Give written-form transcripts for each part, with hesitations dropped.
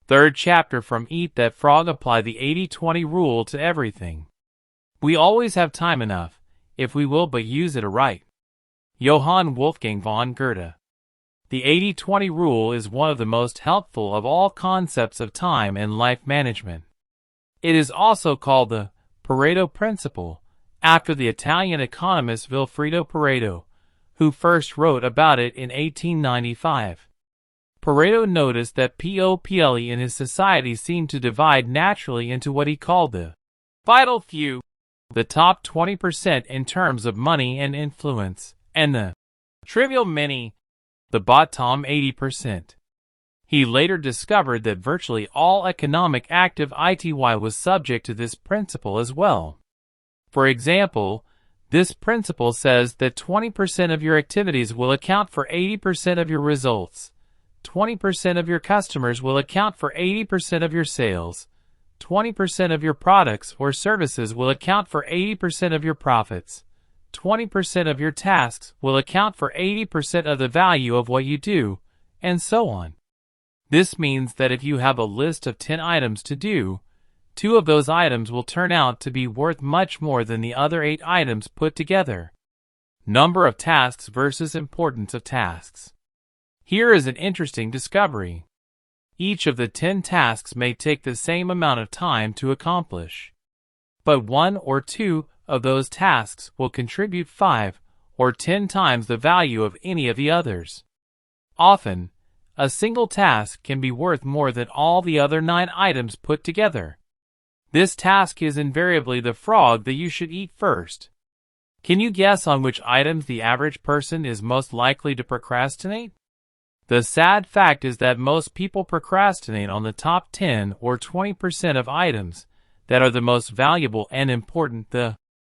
Third chapter from Eat That Frog. Apply the 80-20 rule to everything. We always have time enough, if we will but use it aright. Johann Wolfgang von Goethe. The 80-20 rule is one of the most helpful of all concepts of time and life management. It is also called the Pareto principle, after the Italian economist Vilfredo Pareto, who first wrote about it in 1895. Pareto noticed that people in his society seemed to divide naturally into what he called the vital few, the top 20% in terms of money and influence, and the trivial many, the bottom 80%. He later discovered that virtually all economic active ity was subject to this principle as well. For example, this principle says that 20% of your activities will account for 80% of your results, 20% of your customers will account for 80% of your sales, 20% of your products or services will account for 80% of your profits, 20% of your tasks will account for 80% of the value of what you do, and so on. This means that if you have a list of 10 items to do, 2 of those items will turn out to be worth much more than the other 8 items put together. Number of tasks versus importance of tasks. Here is an interesting discovery. Each of the 10 tasks may take the same amount of time to accomplish. But 1 or 2 of those tasks will contribute 5 or 10 times the value of any of the others. Often, a single task can be worth more than all the other 9 items put together. This task is invariably the frog that you should eat first. Can you guess on which items the average person is most likely to procrastinate? The sad fact is that most people procrastinate on the top 10 or 20% of items that are the most valuable and important, the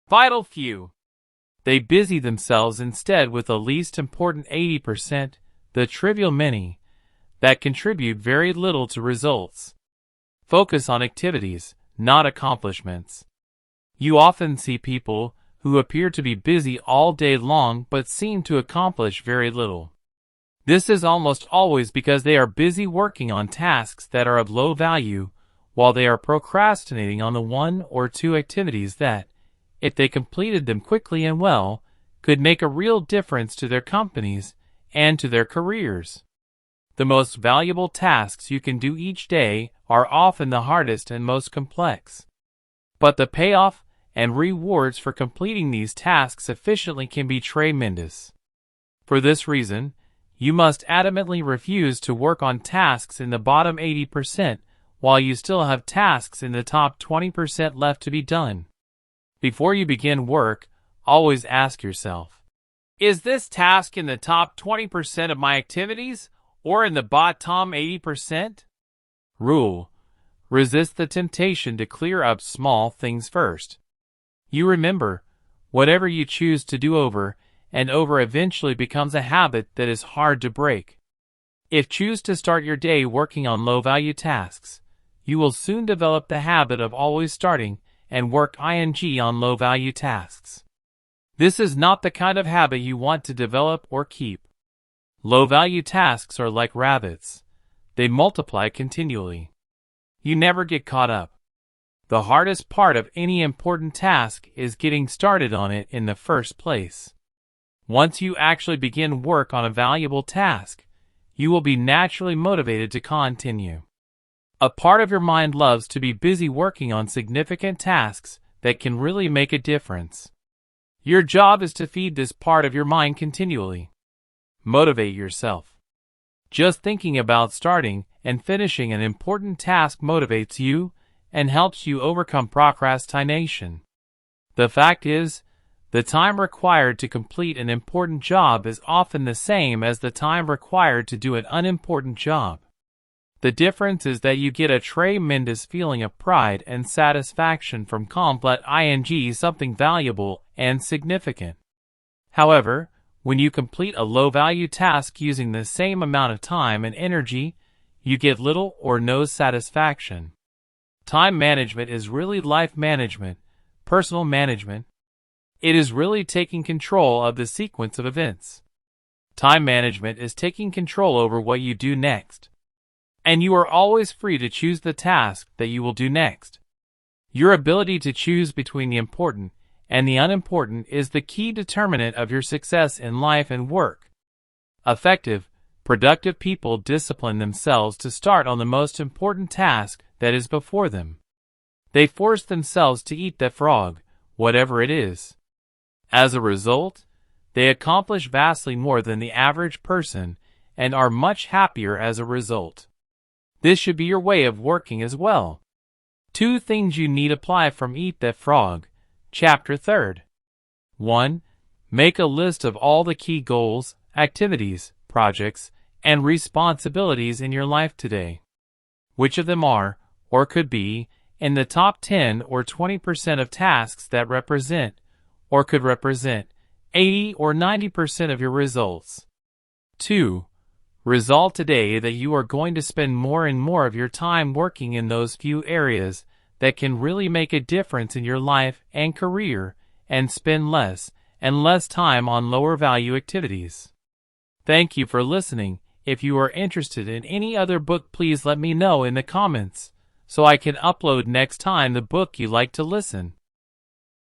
vital few. They busy themselves instead with the least important 80%, the trivial many, that contribute very little to results. Focus on activities, not accomplishments. You often see people who appear to be busy all day long but seem to accomplish very little. This is almost always because they are busy working on tasks that are of low value, while they are procrastinating on the 1 or 2 activities that, if they completed them quickly and well, could make a real difference to their companies and to their careers. The most valuable tasks you can do each day are often the hardest and most complex. But the payoff and rewards for completing these tasks efficiently can be tremendous. For this reason, you must adamantly refuse to work on tasks in the bottom 80% while you still have tasks in the top 20% left to be done. Before you begin work, always ask yourself, is this task in the top 20% of my activities or in the bottom 80%? Rule: resist the temptation to clear up small things first. You remember, whatever you choose to do over and over eventually becomes a habit that is hard to break. If choose to start your day working on low-value tasks, you will soon develop the habit of always starting and work on low-value tasks. This is not the kind of habit you want to develop or keep. Low-value tasks are like rabbits. They multiply continually. You never get caught up. The hardest part of any important task is getting started on it in the first place. Once you actually begin work on a valuable task, you will be naturally motivated to continue. A part of your mind loves to be busy working on significant tasks that can really make a difference. Your job is to feed this part of your mind continually. Motivate yourself. Just thinking about starting and finishing an important task motivates you and helps you overcome procrastination. The fact is, the time required to complete an important job is often the same as the time required to do an unimportant job. The difference is that you get a tremendous feeling of pride and satisfaction from completing something valuable and significant. However, when you complete a low-value task using the same amount of time and energy, you get little or no satisfaction. Time management is really life management, personal management. It is really taking control of the sequence of events. Time management is taking control over what you do next. and you are always free to choose the task that you will do next. Your ability to choose between the important and the unimportant is the key determinant of your success in life and work. Effective, productive people discipline themselves to start on the most important task that is before them. They force themselves to eat that frog, whatever it is. As a result, they accomplish vastly more than the average person and are much happier as a result. This should be your way of working as well. 2 things you need apply from Eat That Frog, Chapter 3. 1. Make a list of all the key goals, activities, projects, and responsibilities in your life today. Which of them are, or could be, in the top 10 or 20% of tasks that represent, or could represent, 80 or 90% of your results. 2. Resolve today that you are going to spend more and more of your time working in those few areas that can really make a difference in your life and career, and spend less and less time on lower value activities. Thank you for listening. If you are interested in any other book, please let me know in the comments, so I can upload next time the book you like to listen.